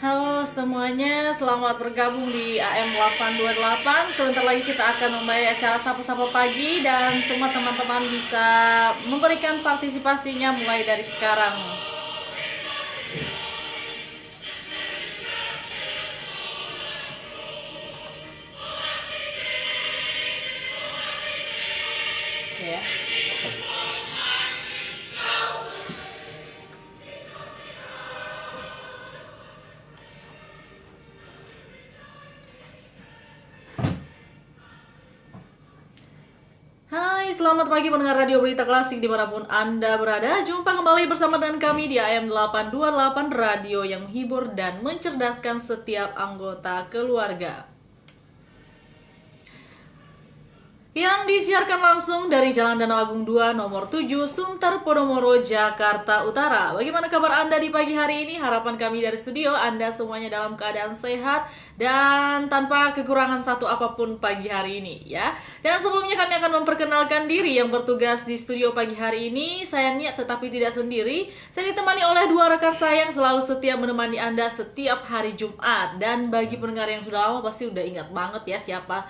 Halo semuanya, selamat bergabung di AM 828. Sebentar lagi kita akan memulai acara Sapa-Sapa Pagi dan semua teman-teman bisa memberikan partisipasinya mulai dari sekarang. Oke ya. Hai, selamat pagi pendengar radio berita klasik dimanapun Anda berada. Jumpa kembali bersama dengan kami di AM 828, radio yang menghibur dan mencerdaskan setiap anggota keluarga. Yang disiarkan langsung dari Jalan Danau Agung 2 nomor 7 Sunter Podomoro, Jakarta Utara. Bagaimana kabar Anda di pagi hari ini? Harapan kami dari studio Anda semuanya dalam keadaan sehat dan tanpa kekurangan satu apapun pagi hari ini ya. Dan sebelumnya kami akan memperkenalkan diri yang bertugas di studio pagi hari ini. Saya Nia tetapi tidak sendiri. Saya ditemani oleh dua rekan saya yang selalu setia menemani Anda setiap hari Jumat. Dan bagi pendengar yang sudah lama pasti udah ingat banget ya siapa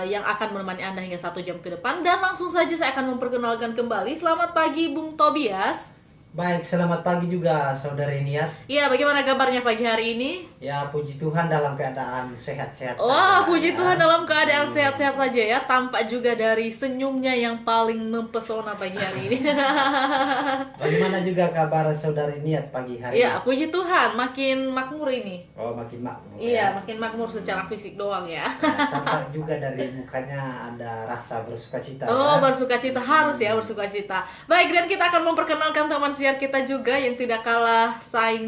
yang akan menemani Anda hingga 1 jam ke depan. Dan langsung saja saya akan memperkenalkan kembali. Selamat pagi Bung Tobias. Baik, selamat pagi juga saudari Niat. Iya, bagaimana kabarnya pagi hari ini? Ya, puji Tuhan dalam keadaan sehat-sehat Wah, saja, puji ya. Tuhan dalam keadaan sehat-sehat saja ya. Tampak juga dari senyumnya yang paling mempesona pagi hari ini. Bagaimana juga kabar saudari Niat pagi hari Iya, puji Tuhan makin makmur ini. Oh, makin makmur. Iya, ya. makin makmur secara fisik doang ya. Ya, tampak juga dari mukanya ada rasa bersukacita. Oh, ya. bersukacita harus ya, bersukacita. Baik, dan kita akan memperkenalkan teman siar kita juga yang tidak kalah saing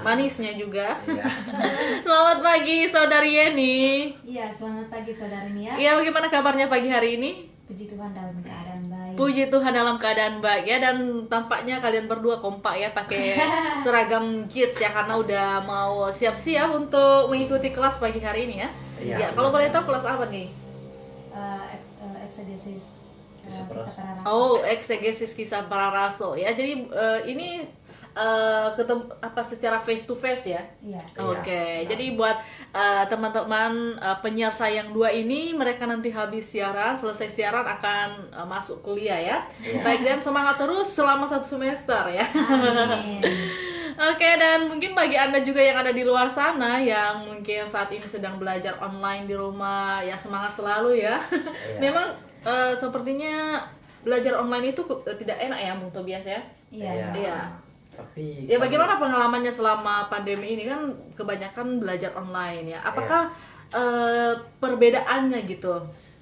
manisnya juga. Iya. Selamat pagi, Saudari Yeni. Iya, selamat pagi saudari Nia. Iya, bagaimana kabarnya pagi hari ini? Puji Tuhan dalam keadaan baik. Puji Tuhan dalam keadaan baik ya, dan tampaknya kalian berdua kompak ya pakai seragam kids ya karena udah mau siap-siap untuk mengikuti kelas pagi hari ini ya. Iya, Ya, kalau boleh benar. tahu kelas apa nih? Exegesis Kisah kisah para- para rasul. Oh, eksegesis kisah para rasul ya. Jadi ini apa secara face to face ya? Iya. Oke, Iya. jadi buat teman-teman penyiar sayang dua ini, mereka nanti habis siaran, selesai siaran akan masuk kuliah ya. Iya. Baik, dan semangat terus selama 1 semester ya. Amin. Oke, dan mungkin bagi Anda juga yang ada di luar sana yang mungkin saat ini sedang belajar online di rumah, ya semangat selalu ya. Iya. Memang sepertinya belajar online itu tidak enak ya, Bung Tobias ya. Iya. Iya. Tapi Ya, bagaimana pengalamannya selama pandemi ini? Kan kebanyakan belajar online ya. Apakah perbedaannya gitu?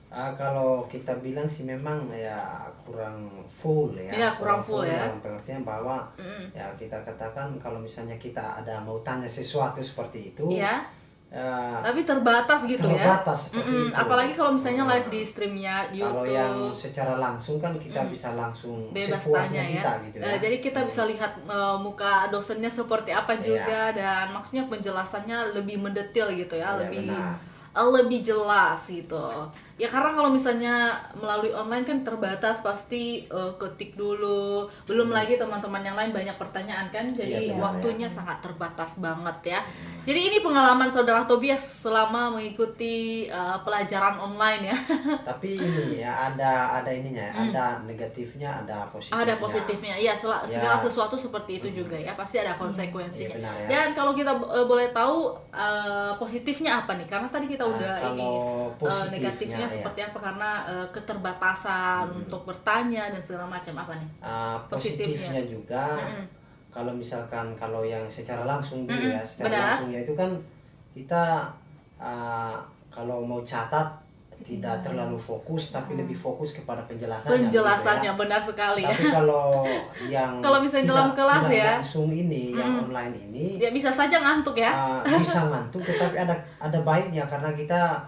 Kalau kita bilang sih memang ya kurang full ya. Iya, kurang full ya. Dalam pengertian bahwa Mm. ya kita katakan kalau misalnya kita ada mau tanya sesuatu seperti itu, Iya, ya, tapi terbatas gitu ya. terbatas seperti Mm-mm. itu. Apalagi kalau misalnya Nah, live di streamnya di kalau yang YouTube. secara langsung kan kita bisa langsung Bebas sepuasnya tanya ya. kita gitu ya. Jadi kita bisa lihat muka dosennya seperti apa Iya. juga, dan maksudnya penjelasannya lebih mendetil gitu ya, Iya, lebih benar. lebih jelas gitu. Ya karena kalau misalnya melalui online kan terbatas, pasti ketik dulu. Belum lagi teman-teman yang lain banyak pertanyaan kan, jadi Iya, benar, waktunya sangat terbatas banget ya. Jadi ini pengalaman Saudara Tobias selama mengikuti pelajaran online ya. Tapi ini ya ada ininya ya, ada negatifnya, ada positifnya. Ada positifnya, ya segala Ya. sesuatu seperti itu juga ya, pasti ada konsekuensinya. Iya, benar ya. Dan kalau kita boleh tahu positifnya apa nih? Karena tadi kita udah Kalau ini positifnya, negatifnya ya. seperti apa? Karena keterbatasan untuk bertanya dan segala macam, apa nih? Positifnya juga Mm-mm. kalau misalkan kalau yang secara langsung dulu Mm-mm, ya, secara benar. langsung ya itu kan kita kalau mau catat tidak terlalu fokus tapi lebih fokus kepada penjelasannya. Penjelasannya gitu benar sekali ya. ya. Tapi kalau yang Kalau misalnya dalam kelas tidak ya. langsung ini, yang online ini Ya bisa saja ngantuk ya. bisa ngantuk, tetapi ada baiknya karena kita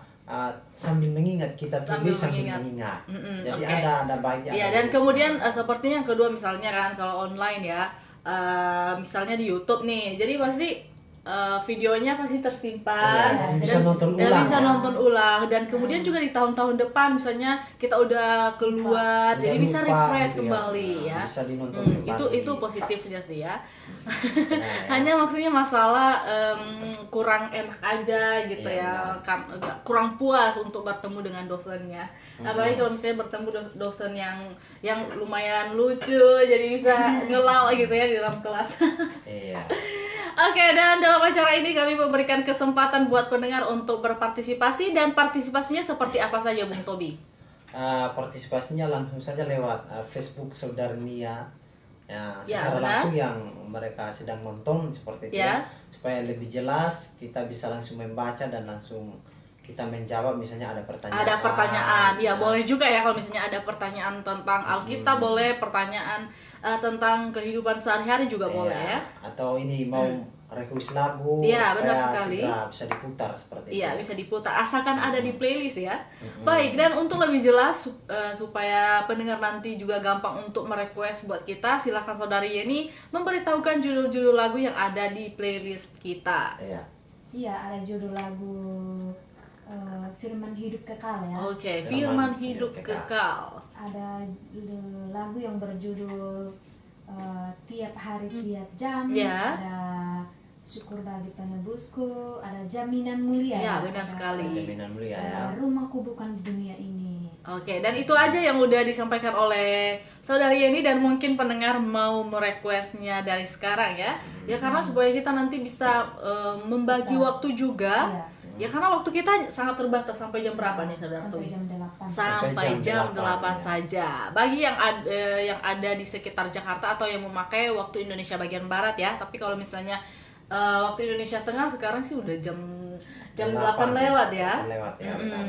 sambil mengingat, kita tulis sambil mengingat. Mm-mm, Jadi oke. ada baiknya. Iya, ada dan buruknya. kemudian sepertinya yang kedua misalnya kan kalau online ya, misalnya di YouTube nih, jadi pasti videonya pasti Iya, tersimpan dan bisa dan nonton ulang. bisa Ya. nonton ulang dan kemudian juga di tahun-tahun depan misalnya kita udah keluar Udah jadi bisa lupa refresh gitu kembali Nah, ya. Bisa dinonton Itu kembali. positifnya sih ya. Nah, ya. Hanya maksudnya masalah kurang enak aja gitu Iya, ya, kan agak kurang puas untuk bertemu dengan dosennya. Apalagi kalau misalnya bertemu dosen yang lumayan lucu, jadi bisa ngelawak gitu ya di dalam kelas. Iya. Oke, dan dalam acara ini kami memberikan kesempatan buat pendengar untuk berpartisipasi dan partisipasinya seperti apa saja, Bung Tobi? Partisipasinya langsung saja lewat Facebook Saudara Nia. Ya, secara benar. langsung yang mereka sedang nonton seperti itu Ya. supaya lebih jelas kita bisa langsung membaca dan langsung kita menjawab misalnya ada pertanyaan. Ada pertanyaan, ya Nah, boleh juga ya kalau misalnya ada pertanyaan tentang Alkitab boleh, pertanyaan tentang kehidupan sehari-hari juga iya. boleh ya. Atau ini mau request lagu, Iya, benar supaya sekali. segera bisa diputar seperti Iya, itu. bisa diputar asalkan ada di playlist ya. Mm-mm. Baik, dan untuk lebih jelas supaya pendengar nanti juga gampang untuk merequest buat kita, silakan Saudari Yeni memberitahukan judul-judul lagu yang ada di playlist kita. Iya. Iya, ada judul lagu Firman Hidup Kekal ya. Oke, Firman Firman Hidup Hidup Kekal. Kekal. Ada lagu yang berjudul Tiap Hari Tiap Jam. Ya. Ada Syukur Bagi Penebusku. Ada Jaminan Mulia. Ya, benar Ada sekali. Jaminan mulia ya. Rumahku Bukan di Dunia Ini. Oke, dan itu aja yang udah disampaikan oleh Saudari Yeni dan mungkin pendengar mau merequestnya dari sekarang ya. Ya karena supaya kita nanti bisa membagi waktu juga. Iya. Ya karena waktu kita sangat terbatas sampai jam berapa nih Saudara Sampai Tobi? jam 8. Sampai jam 8 ya. saja. Bagi yang ada di sekitar Jakarta atau yang memakai waktu Indonesia bagian barat ya. Tapi kalau misalnya waktu Indonesia Tengah sekarang sih udah jam 8 lewat ya. 8 lewat ya. benar.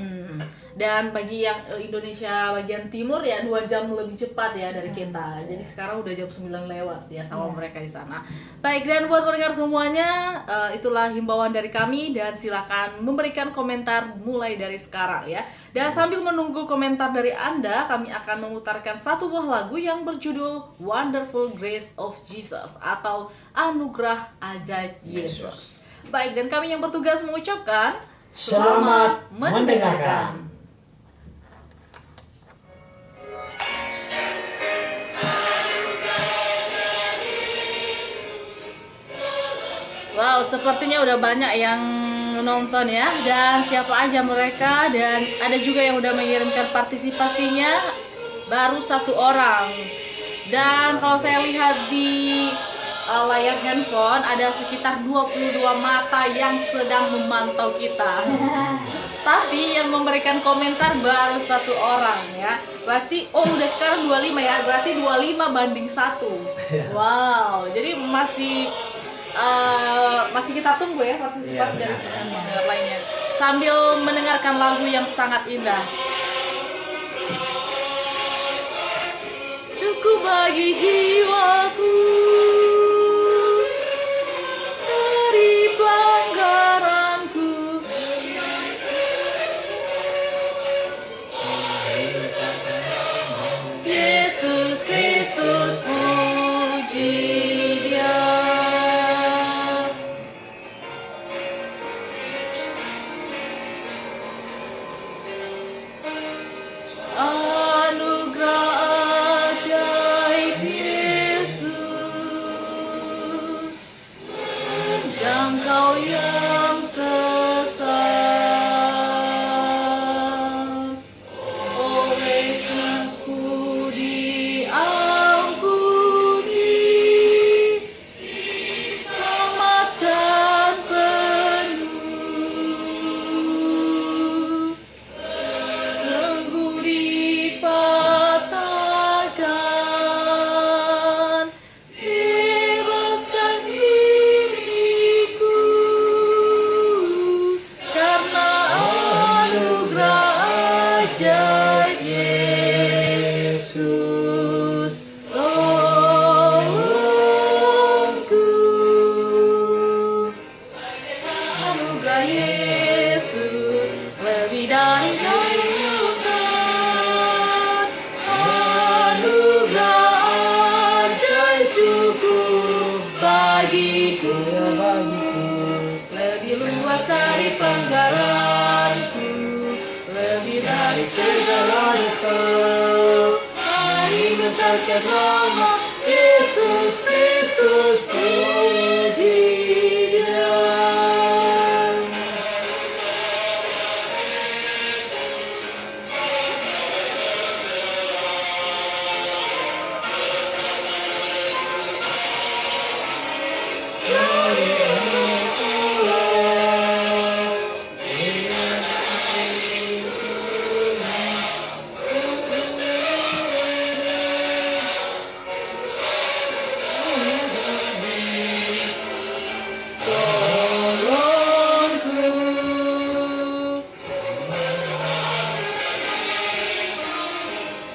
Dan bagi yang Indonesia bagian timur ya 2 jam lebih cepat ya dari kita. Jadi sekarang udah jam 9 lewat ya sama mereka di sana. Baik, dan buat pendengar semuanya itulah himbauan dari kami dan silakan memberikan komentar mulai dari sekarang ya. Dan sambil menunggu komentar dari Anda, kami akan memutarkan satu buah lagu yang berjudul Wonderful Grace of Jesus atau Anugerah Ajaib Yesus. Baik, dan kami yang bertugas mengucapkan Selamat mendengarkan. Wow, sepertinya udah banyak yang nonton ya. Dan siapa aja mereka, dan ada juga yang udah mengirimkan partisipasinya baru 1 orang. Dan kalau saya lihat di layar handphone ada sekitar 22 mata yang sedang memantau kita. Tapi yang memberikan komentar baru 1 orang ya. Berarti udah sekarang 25 ya. Berarti 25 banding 1. Wow, jadi masih kita tunggu ya partisipasi Iya, dari benar. pendengar lainnya sambil mendengarkan lagu yang sangat indah. Cukup bagi jiwaku dari pelanggaranku. Yesus Kristus, puji Dia. Anugerah ajaib Yesus, menjangkau yang sesat. Olehnya ku diampuni, diselamatkan penuh. Belenggu dipatahkan, bebaskan diriku, karena anugerah ajaib Yesus tolongku. Anugerah Yesus lebih dari anugerah. Anugerah ajaib cukup bagiku. bebas dari pelanggaranku, lebih dari segala dosa. Mari besarkan nama Yesus Kristus, puji Dia.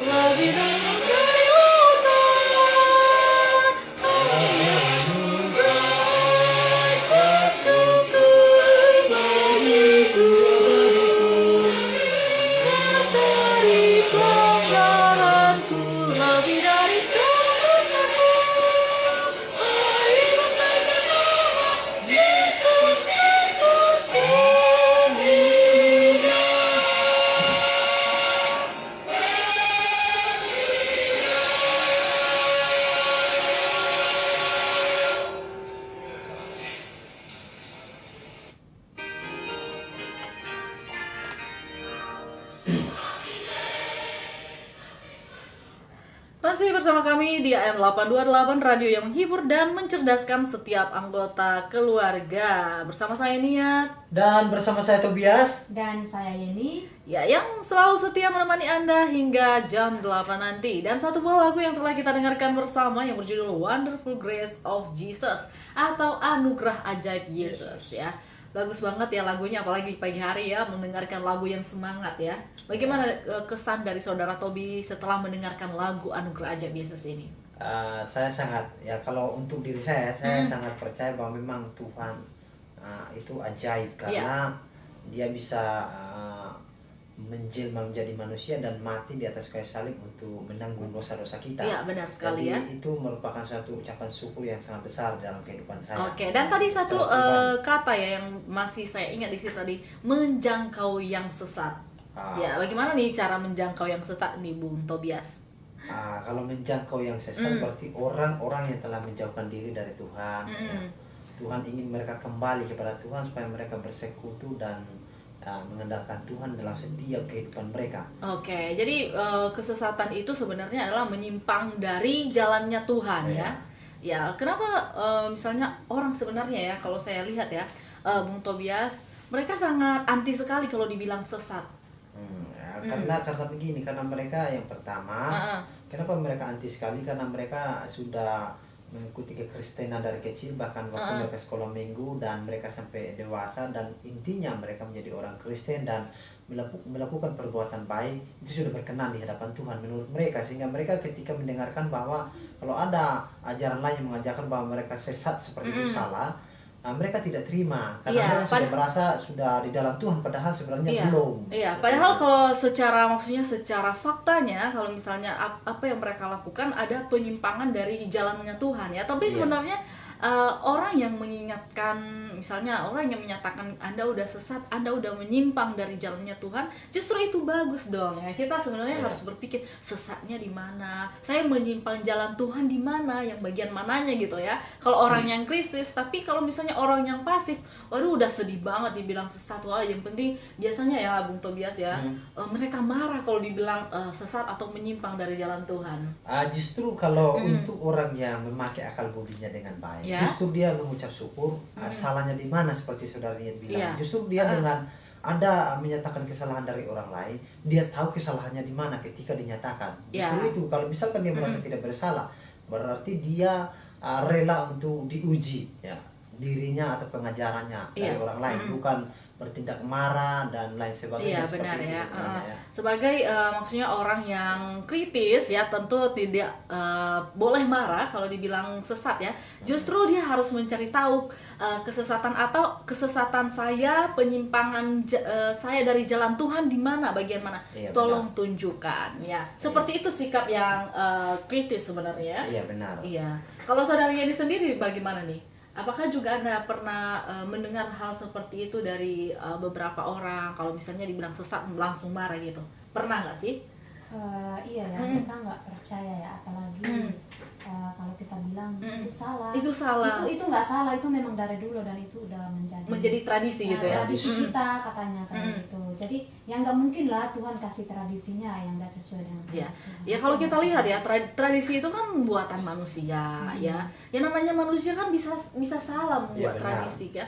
Lebih dalam dari lautan, anugerah cukup bagiku. Bebas dari pelanggaranku, lebih dari segala dosaku. Mari besarkan nama Yesus Kristus, puji Dia. Masih bersama kami di AM 828 Radio yang menghibur dan mencerdaskan setiap anggota keluarga. Bersama saya Niat. Dan bersama saya Tobias. Dan saya Yeni. Ya, yang selalu setia menemani Anda hingga jam 8 nanti. Dan satu buah lagu yang telah kita dengarkan bersama yang berjudul Wonderful Grace of Jesus atau Anugerah Ajaib Yesus ya. Bagus banget ya lagunya, apalagi pagi hari ya, mendengarkan lagu yang semangat ya. Bagaimana kesan dari saudara Tobi setelah mendengarkan lagu Anugerah Ajaib Yesus ini? Saya sangat, ya kalau untuk diri saya sangat percaya bahwa memang Tuhan itu ajaib karena Dia bisa menjelma menjadi manusia dan mati di atas kayu salib untuk menanggung dosa-dosa kita. Iya, benar sekali. Jadi itu merupakan suatu ucapan syukur yang sangat besar dalam kehidupan saya. Oke, dan tadi satu kata ya yang masih saya ingat di situ tadi, menjangkau yang sesat. Ya, bagaimana nih cara menjangkau yang sesat nih Bung Tobias? Kalau menjangkau yang sesat berarti orang-orang yang telah menjauhkan diri dari Tuhan. Ya. Tuhan ingin mereka kembali kepada Tuhan supaya mereka bersekutu dan mengandalkan Tuhan dalam setiap kehidupan mereka. Oke, jadi kesesatan itu sebenarnya adalah menyimpang dari jalannya Tuhan ya. Ya, kenapa misalnya orang sebenarnya ya, kalau saya lihat ya, Bung Tobias, mereka sangat anti sekali kalau dibilang sesat. Karena begini, karena mereka yang pertama, kenapa mereka anti sekali? Karena mereka sudah mengikuti kekristenan dari kecil, bahkan waktu mereka sekolah minggu dan mereka sampai dewasa, dan intinya mereka menjadi orang Kristen dan melakukan perbuatan baik itu sudah berkenan di hadapan Tuhan menurut mereka, sehingga mereka ketika mendengarkan bahwa kalau ada ajaran lain yang mengajarkan bahwa mereka sesat seperti itu salah, mereka tidak terima karena mereka sudah merasa sudah di dalam Tuhan, padahal sebenarnya belum. Iya, padahal kalau secara faktanya, kalau misalnya apa yang mereka lakukan ada penyimpangan dari jalannya Tuhan ya. Tapi sebenarnya orang yang mengingatkan, misalnya orang yang menyatakan Anda udah sesat, Anda udah menyimpang dari jalannya Tuhan, justru itu bagus dong ya. Kita sebenarnya harus berpikir sesatnya di mana, saya menyimpang jalan Tuhan di mana, yang bagian mananya gitu ya. Kalau orang yang Kristus, tapi kalau misalnya orang yang pasif, waduh udah sedih banget dibilang sesat. Wah, yang penting biasanya ya Bung Tobias ya, mereka marah kalau dibilang sesat atau menyimpang dari jalan Tuhan. Justru kalau untuk orang yang memakai akal budinya dengan baik, justru dia mengucap syukur. Salahnya di mana seperti saudara Niat bilang, justru dia dengan ada menyatakan kesalahan dari orang lain, dia tahu kesalahannya di mana ketika dinyatakan. Justru itu, kalau misalkan dia merasa tidak bersalah, berarti dia rela untuk diuji ya, dirinya atau pengajarannya dari orang lain, bukan bertindak marah dan lain sebagainya. Iya benar ya. Sebagai maksudnya orang yang kritis ya, tentu tidak boleh marah kalau dibilang sesat ya. Justru dia harus mencari tahu kesesatan atau kesesatan saya, penyimpangan saya dari jalan Tuhan di mana, bagian mana. Tolong tunjukkan ya. Seperti itu sikap yang kritis sebenarnya. Iya benar. Iya. Kalau saudara Yeni sendiri bagaimana nih? Apakah juga Anda pernah mendengar hal seperti itu dari beberapa orang, kalau misalnya dibilang sesat langsung marah gitu? Pernah nggak sih? Iya ya, mereka nggak percaya ya, apalagi kalau kita bilang itu salah. Itu salah. Itu nggak salah, itu memang dari dulu dan itu udah menjadi tradisi gitu ya. Tradisi kita katanya kayak gitu. Jadi yang nggak mungkin lah Tuhan kasih tradisinya yang nggak sesuai dengan Tuhan. Ya kalau kita lihat ya, tradisi itu kan buatan manusia ya. Yang namanya manusia kan bisa salah membuat tradisi ya.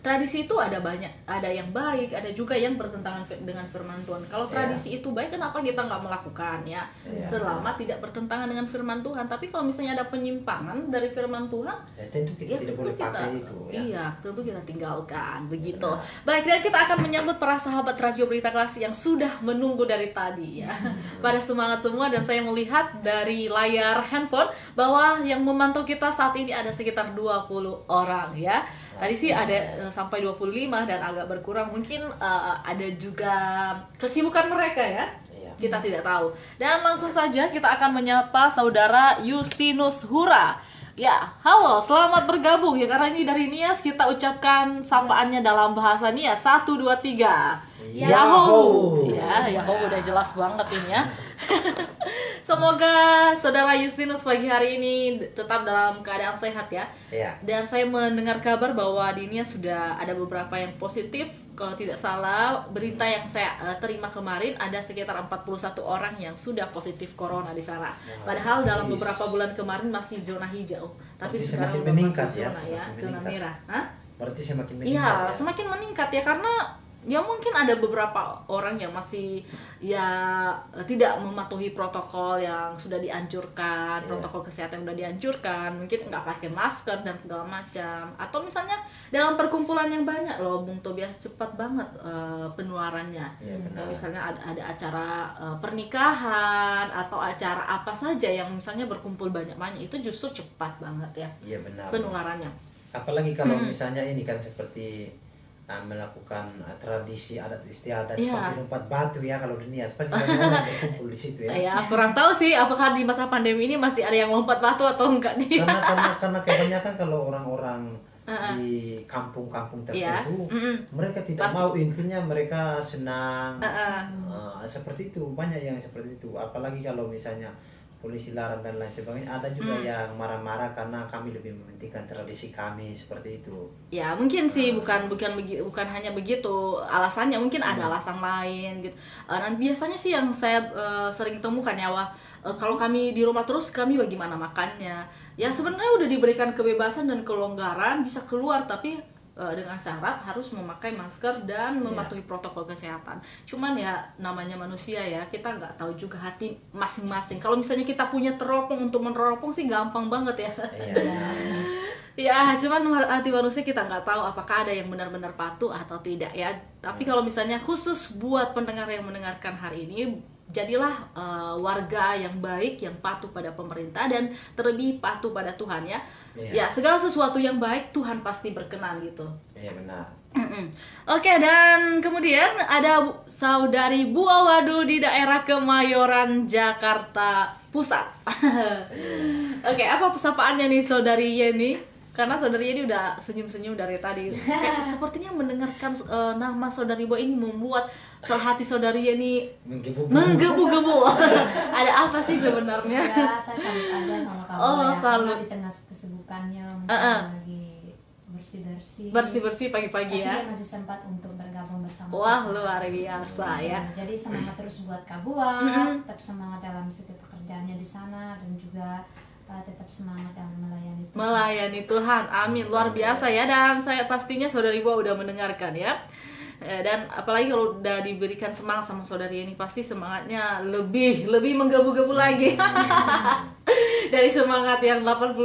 Tradisi itu ada banyak, ada yang baik, ada juga yang bertentangan dengan firman Tuhan. Kalau tradisi itu baik, kenapa kita nggak melakukan ya? Selama tidak bertentangan dengan firman Tuhan. Tapi kalau misalnya ada penyimpangan dari firman Tuhan, tentu kita tidak boleh pakai itu ya. Iya, tentu kita tinggalkan begitu. Baik, dan kita akan menyambut para sahabat Radio Berita Klasik yang sudah menunggu dari tadi ya. Pada semangat semua, dan saya melihat dari layar handphone bahwa yang memantau kita saat ini ada sekitar 20 orang ya. Tadi sih ada sampai 25 dan agak berkurang, mungkin ada juga kesibukan mereka ya. Kita tidak tahu. Dan langsung saja kita akan menyapa saudara Justinus Hura. Ya, halo, selamat bergabung ya, karena ini dari Nias kita ucapkan sapaannya dalam bahasa Nias. 1 2 3. Yahoo. Ya, Yahoo udah jelas banget ini ya. Semoga saudara Justinus pagi hari ini tetap dalam keadaan sehat ya. Dan saya mendengar kabar bahwa di Nias sudah ada beberapa yang positif. Kalau tidak salah, berita yang saya terima kemarin ada sekitar 41 orang yang sudah positif corona di sana. Padahal dalam beberapa bulan kemarin masih zona hijau, tapi sekarang udah masuk zona ya, zona merah. Berarti semakin meningkat. Iya, semakin meningkat ya, karena ya mungkin ada beberapa orang yang masih ya tidak mematuhi protokol yang sudah dianjurkan, protokol kesehatan yang sudah dianjurkan, mungkin nggak pakai masker dan segala macam, atau misalnya dalam perkumpulan yang banyak loh, Bung Tobias, cepat banget penularannya. Misalnya ada acara pernikahan atau acara apa saja yang misalnya berkumpul banyak-banyak, itu justru cepat banget ya, penularannya. Apalagi kalau misalnya ini kan seperti melakukan tradisi adat istiadat seperti lompat batu ya, kalau dunia pasti banyak orang berkumpul di situ ya. Ya, kurang tahu sih apakah di masa pandemi ini masih ada yang lompat batu atau enggak nih. Karena kebanyakan kalau orang-orang di kampung-kampung tertentu mereka tidak mau, intinya mereka senang seperti itu. Banyak yang seperti itu, apalagi kalau misalnya polisi larang dan lain sebagainya. Ada juga yang marah-marah karena kami lebih mementingkan tradisi kami, seperti itu. Ya mungkin sih bukan hanya begitu alasannya, mungkin ada alasan lain gitu. Dan biasanya sih yang saya sering temukan ya, kalau kami di rumah terus, kami bagaimana makannya? Ya sebenarnya udah diberikan kebebasan dan kelonggaran, bisa keluar, tapi dengan syarat harus memakai masker dan mematuhi protokol kesehatan. Cuman ya namanya manusia ya, kita nggak tahu juga hati masing-masing. Kalau misalnya kita punya teropong untuk meneropong sih gampang banget ya. Ya, cuman hati manusia kita nggak tahu apakah ada yang benar-benar patuh atau tidak ya. Tapi kalau misalnya khusus buat pendengar yang mendengarkan hari ini, jadilah warga yang baik, yang patuh pada pemerintah dan terlebih patuh pada Tuhan ya. Ya, segala sesuatu yang baik Tuhan pasti berkenan gitu. Iya, benar. Oke, dan kemudian ada saudari Bu Awadu di daerah Kemayoran, Jakarta Pusat. Oke, apa pesapaannya nih saudari Yeni? Karena saudari Yeni udah senyum-senyum dari tadi. Sepertinya mendengarkan nama saudari Bu ini membuat hati saudari Yeni menggebu-gebu. Ada apa sih sebenarnya? Ya, saya salut aja sama kamu ya. Salut. Di tengah kesibukannya mungkin lagi bersih-bersih pagi-pagi ya. Tapi dia masih sempat untuk bergabung bersama. Wah, luar biasa ya. Jadi semangat terus buat Kabuat, tetap semangat dalam setiap pekerjaannya di sana, dan juga tetap semangat dalam melayani Tuhan. Amin, luar biasa ya. Dan saya pastinya saudari Bu udah mendengarkan ya. Dan apalagi kalau udah diberikan semangat sama saudari ini, pasti semangatnya lebih menggebu-gebu lagi. Dari semangat yang 80%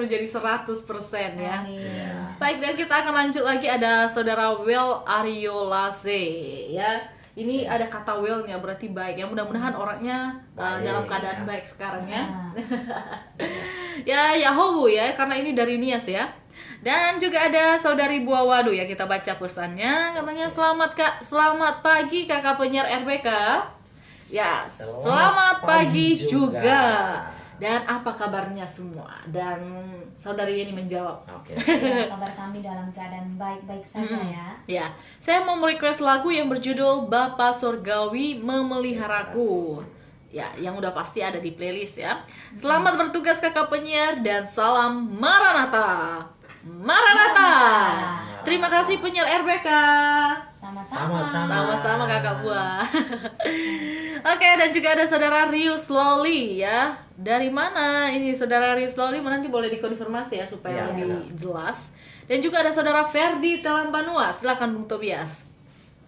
menjadi 100% ya. Baik, dan kita akan lanjut lagi, ada saudara Well Ariolase ya. Ini ada kata well-nya, berarti baik ya. Mudah-mudahan orangnya dalam keadaan baik sekarang ya. Ya, Yahoo ya, karena ini dari Nias ya. Dan juga ada saudari Bu Awadu ya, kita baca pesannya. Katanya selamat pagi kakak penyiar RBK. Ya, selamat pagi juga. dan apa kabarnya semua? Dan saudari Yeni menjawab. Oke. Ya, kabar kami dalam keadaan baik-baik saja ya. Ya, saya mau request lagu yang berjudul Bapa Surgawi Memeliharaku. Ya, yang udah pasti ada di playlist ya. Selamat bertugas kakak penyiar dan salam Maranatha. Maranatha. Terima kasih penyiar RBK. Sama-sama. Sama-sama kakak buah. Oke, dan juga ada saudara Rius Loli ya. Dari mana ini saudara Rius Loli? Nanti boleh dikonfirmasi ya supaya Ya, lebih jelas. Dan juga ada saudara Ferdi Telambanua. Silakan Bung Tobias.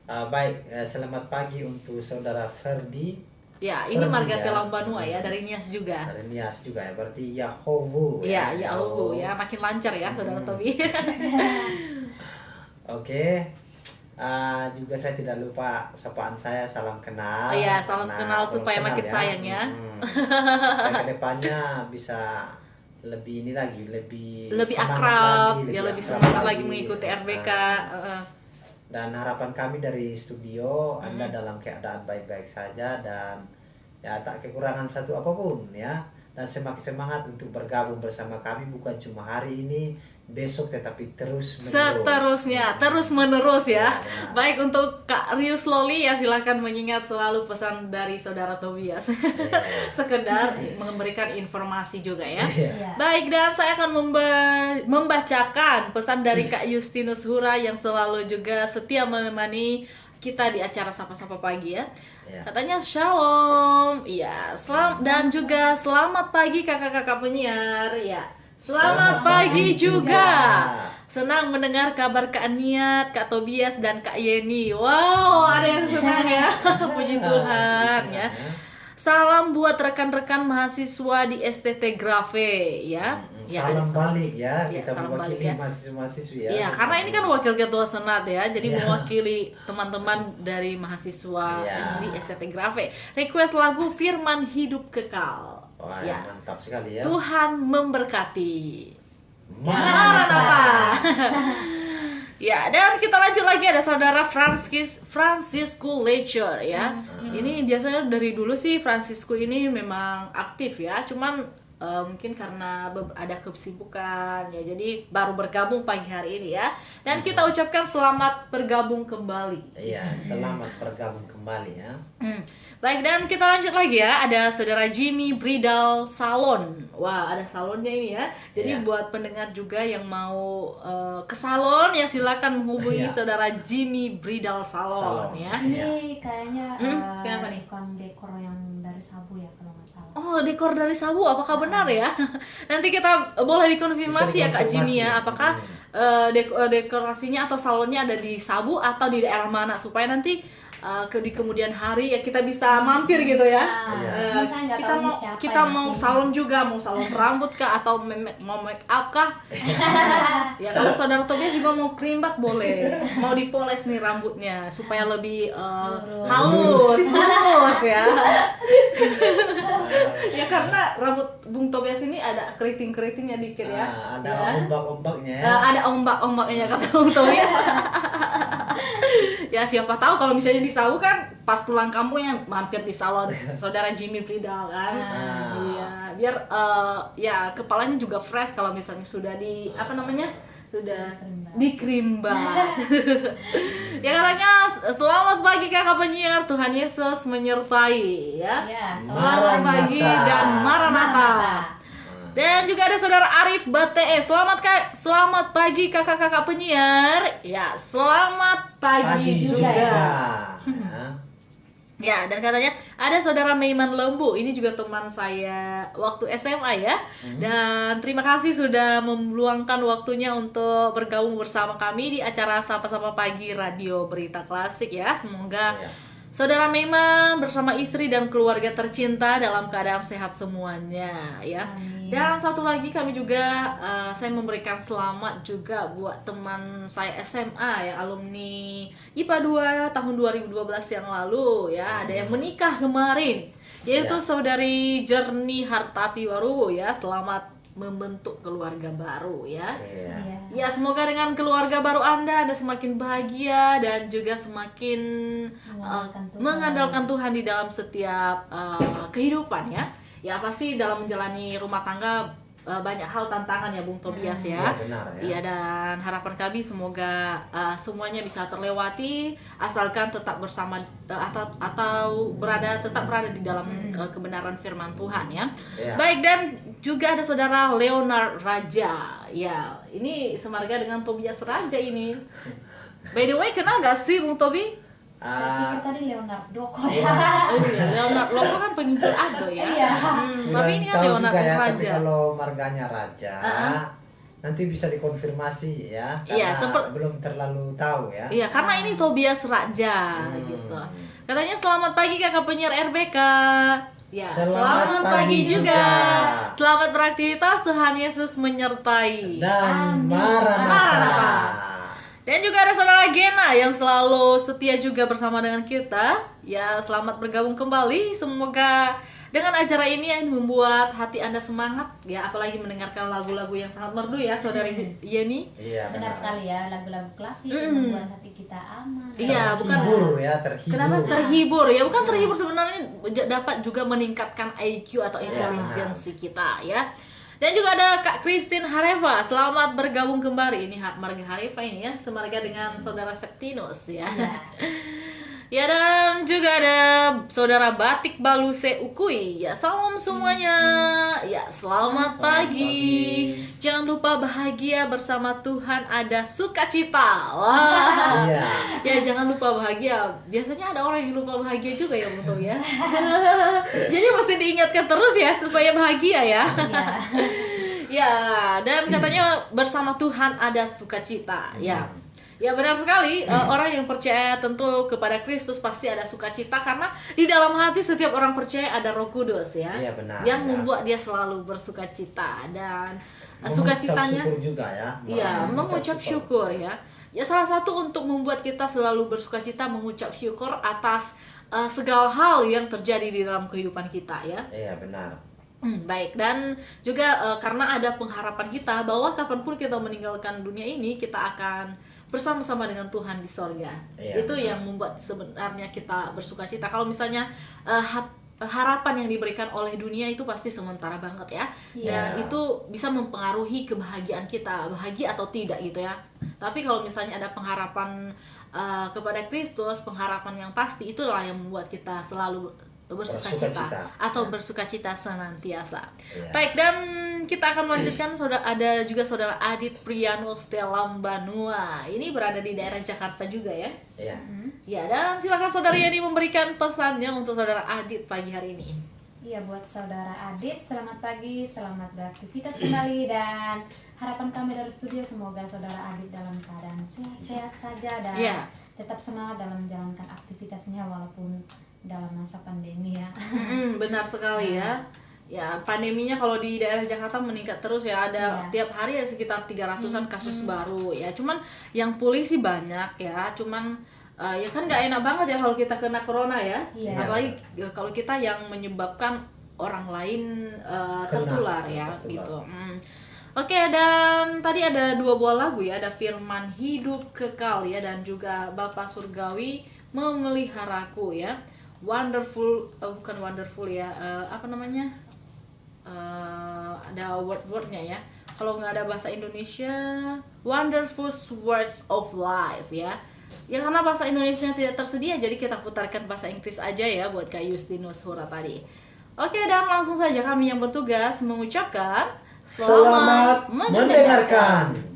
Baik, selamat pagi untuk saudara Ferdi. Ya, ini Ferdi, marga ya. Telambanua ya, dari Nias juga. Dari Nias juga ya, berarti Yahowu. Iya, ya Allah ya, makin lancar ya saudara Tobi. Oke. Juga saya tidak lupa sapaan saya, salam kenal. Oh iya, salam Karena kenal belum supaya makin sayang ya. Dan kedepannya bisa lebih ini lagi, lebih semangat akrab, lagi, dia lebih akrab semangat lagi mengikuti RBK. Dan harapan kami dari studio, Anda dalam keadaan baik-baik saja dan ya tak kekurangan satu apapun ya. Dan semakin semangat untuk bergabung bersama kami, bukan cuma hari ini, besok, tetapi terus menerus. Seterusnya, terus menerus ya. benar. Baik, untuk Kak Rius Loli ya, silakan mengingat selalu pesan dari saudara Tobias. Sekedar memberikan informasi juga ya. Iya. Baik, dan saya akan membacakan pesan dari Kak Justinus Hura yang selalu juga setia menemani kita di acara Sapa-Sapa Pagi ya. Ya. Katanya shalom, iya, dan juga selamat pagi kakak-kakak penyiar, ya. Selamat pagi juga. Senang mendengar kabar Kak Niat, Kak Tobias, dan Kak Yeni. Wow, ada yang senang ya. Puji Tuhan ya. Salam buat rekan-rekan mahasiswa di STT Grave ya. Salam balik ya, Ya, kita salam mewakili balik ya. mahasiswa-mahasiswi ya. Iya, karena ini kan wakil ketua senat ya, jadi Iya. mewakili teman-teman dari mahasiswa Iya. di STT Grave. Request lagu Firman Hidup Kekal. Wah, Ya. mantap sekali ya. Tuhan memberkati. Maranatha. Ya, dan kita lanjut lagi, ada saudara Francisco Lecher ya. Ini biasanya dari dulu sih Francisco ini memang aktif ya, cuman mungkin karena ada kesibukan ya, jadi baru bergabung pagi hari ini ya. Dan kita ucapkan selamat bergabung kembali. Iya, selamat bergabung kembali ya. Baik, dan kita lanjut lagi ya. Ada saudara Jimmy Bridal Salon. Wah, ada salonnya ini ya. Jadi Iya. buat pendengar juga yang mau ke salon ya, silakan menghubungi Iya. saudara Jimmy Bridal Salon, Salon. ya. Ini kayaknya kenapa nih? ikon dekor yang dari Sabu ya kalau nggak salah. Oh, dekor dari Sabu, apakah benar ya? Nanti kita boleh dikonfirmasi ya Kak Jimmy ya, apakah dekorasinya atau salonnya ada di Sabu atau di daerah mana, supaya nanti di kemudian hari ya kita bisa mampir gitu ya. Iya. Saya nggak Kita tahu mau ini siapa kita yang mau sini. salon juga, mau salon rambut kah atau mau make up kah? Ya, kalau saudara Tobias juga mau krimbak boleh, mau dipoles nih rambutnya supaya lebih halus ya. Ya, karena rambut Bung Tobias ini ada keriting-keritingnya dikit ya. Ada Ya. ombak-ombaknya ya. Ada ombak-ombaknya kata Bung Tobias. Ya, siapa tahu kalau misalnya di Sawu kan pas pulang kampung yang mampir di salon saudara Jimmy Bridal kan. Iya, biar ya kepalanya juga fresh kalau misalnya sudah di apa namanya? Sudah dikrimbat. Ya, katanya selamat pagi kakak penyiar, Tuhan Yesus menyertai ya. Ya, Selamat pagi dan Maranatha. Dan juga ada saudara Arif Bate. Selamat pagi kakak-kakak penyiar. Ya, selamat pagi juga. Ya. Ya, dan katanya ada saudara Meiman Lembu. Ini juga teman saya waktu SMA ya. Dan terima kasih sudah meluangkan waktunya untuk bergabung bersama kami di acara Sapa-Sapa Pagi Radio Berita Klasik ya. Semoga Ya. saudara Meiman bersama istri dan keluarga tercinta dalam keadaan sehat semuanya ya. Amin. Dan satu lagi kami juga saya memberikan selamat juga buat teman saya SMA ya, alumni IPA 2 tahun 2012 yang lalu ya. Ada yang menikah kemarin, yaitu Ya. saudari Jernih Hartati Waruwo ya. Selamat membentuk keluarga baru ya. Iya. Iya. Ya, semoga dengan keluarga baru Anda semakin bahagia dan juga semakin Mengandalkan Tuhan. mengandalkan Tuhan di dalam setiap kehidupan ya. ya pasti dalam menjalani rumah tangga banyak hal tantangan ya Bung Tobias ya. Iya benar ya. Iya, dan harapan kami semoga semuanya bisa terlewati asalkan tetap bersama atau tetap berada di dalam kebenaran firman Tuhan ya. Iya. Baik, dan juga ada saudara Leonard Raja. Ya, ini semarga dengan Tobias Raja ini. By the way, kenal gak sih Bung Tobi? Saya pikir tadi Leonardo kok Iya. ya. Oh iya, Leonard Loco kan pengintil Ado ya. Iya. Tapi ini kan Tahu Leonard juga ya, tapi Raja. kalau marganya Raja, nanti bisa dikonfirmasi ya. Iya, Karena belum terlalu tahu ya. Iya, karena ini Tobias Raja gitu. Katanya selamat pagi kakak penyiar RBK. Ya, selamat pagi juga. Selamat beraktivitas, Tuhan Yesus menyertai. Dan Amin. Maranatha. Dan juga ada saudara Gena yang selalu setia juga bersama dengan kita. Ya, selamat bergabung kembali. Semoga dengan acara ini yang membuat hati Anda semangat ya, apalagi mendengarkan lagu-lagu yang sangat merdu ya, saudari Yeni. Iya, Benar sekali ya, lagu-lagu klasik yang membuat hati kita aman. Iya, bukan terhibur ya, terhibur. Kenapa terhibur? Ya bukan terhibur, sebenarnya dapat juga meningkatkan IQ atau intelijensi kita ya. Dan juga ada Kak Christine Hareva, selamat bergabung kembali. Ini marga Hareva ini ya, semarga dengan saudara Septinus ya. Ya, dan juga ada saudara Batik Baluse Ukui. Ya, salam semuanya. Ya, selamat pagi. Jangan lupa bahagia bersama Tuhan, ada sukacita. Wah. Iya. Ya, jangan lupa bahagia. Biasanya ada orang yang lupa bahagia juga ya, Bung ya. Jadi mesti diingatkan terus ya supaya bahagia ya. Ya, dan katanya bersama Tuhan ada sukacita. Ya. Ya, benar sekali. Orang yang percaya tentu kepada Kristus pasti ada sukacita, karena di dalam hati setiap orang percaya ada Roh Kudus ya. Iya, benar. Yang ya. membuat dia selalu bersukacita, dan Mengucap sukacitanya syukur juga ya. iya, mengucap syukur ya. Ya, salah satu untuk membuat kita selalu bersukacita, mengucap syukur atas segala hal yang terjadi di dalam kehidupan kita ya. Iya, benar. Baik, dan juga karena ada pengharapan kita bahwa kapanpun kita meninggalkan dunia ini, kita akan bersama-sama dengan Tuhan di sorga. Iya, Itu yang membuat sebenarnya kita bersukacita. Kalau misalnya harapan yang diberikan oleh dunia itu pasti sementara banget ya. Dan itu bisa mempengaruhi kebahagiaan kita, bahagia atau tidak gitu ya. Tapi kalau misalnya ada pengharapan kepada Kristus, pengharapan yang pasti, itulah yang membuat kita selalu bersukacita atau bersukacita senantiasa. Iya. Baik, dan kita akan melanjutkan. Ada juga saudara Adit Priano Stelam Banua. Ini berada di daerah Jakarta juga ya. Iya. Ya, dan silakan saudara Yani memberikan pesannya untuk saudara Adit pagi hari ini. Iya, buat saudara Adit, selamat pagi, selamat beraktivitas kembali, dan harapan kami dari studio semoga saudara Adit dalam keadaan sehat-sehat saja dan tetap semangat dalam menjalankan aktivitasnya walaupun dalam masa pandemi ya. Benar sekali ya. Ya, pandeminya kalau di daerah Jakarta meningkat terus ya, ada tiap hari ada sekitar 300-an kasus baru ya. Cuman yang pulih sih banyak ya. Cuman ya kan nggak enak banget ya kalau kita kena corona ya. Apalagi kalau kita yang menyebabkan orang lain tertular ya gitu. Oke, dan tadi ada 2 buah lagu ya, ada Firman Hidup Kekal ya, dan juga Bapa Surgawi Memeliharaku ya. Wonderful, bukan wonderful ya, apa namanya, ada word-wordnya ya. Kalau nggak ada bahasa Indonesia, Wonderful Words of Life ya. Ya, karena bahasa Indonesia tidak tersedia, jadi kita putarkan bahasa Inggris aja ya buat Kak Justinus Hura tadi. Oke, dan langsung saja kami yang bertugas mengucapkan selamat mendengarkan.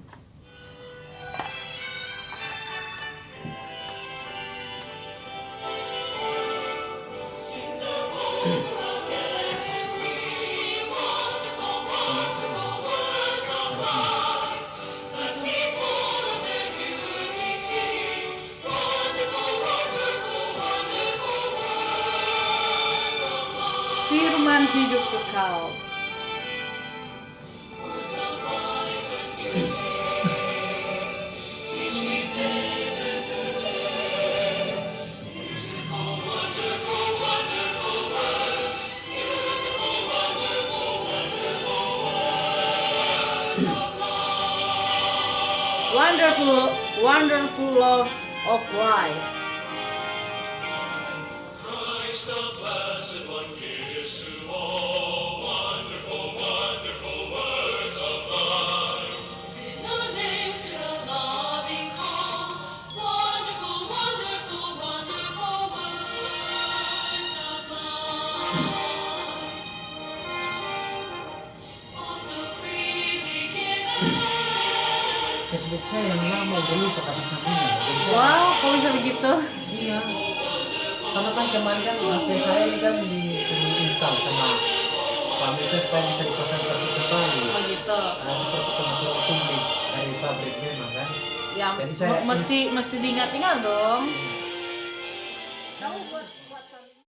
Firman Hidup Kekal. Wonderful laws of life. Christ the blessed one gives to all. Facebook saya yang lama udah lupa kata sambungnya. Wow, kok bisa begitu? Iya. Karena kan kemarin kan HP saya ini kan install sama pamit supaya bisa dipasang satu kembali. Oh gitu. Nah, seperti kebetulan tumbik dari pabrik memang kan. Ya, Jadi saya mesti diingat-ingat dong. Kamu buat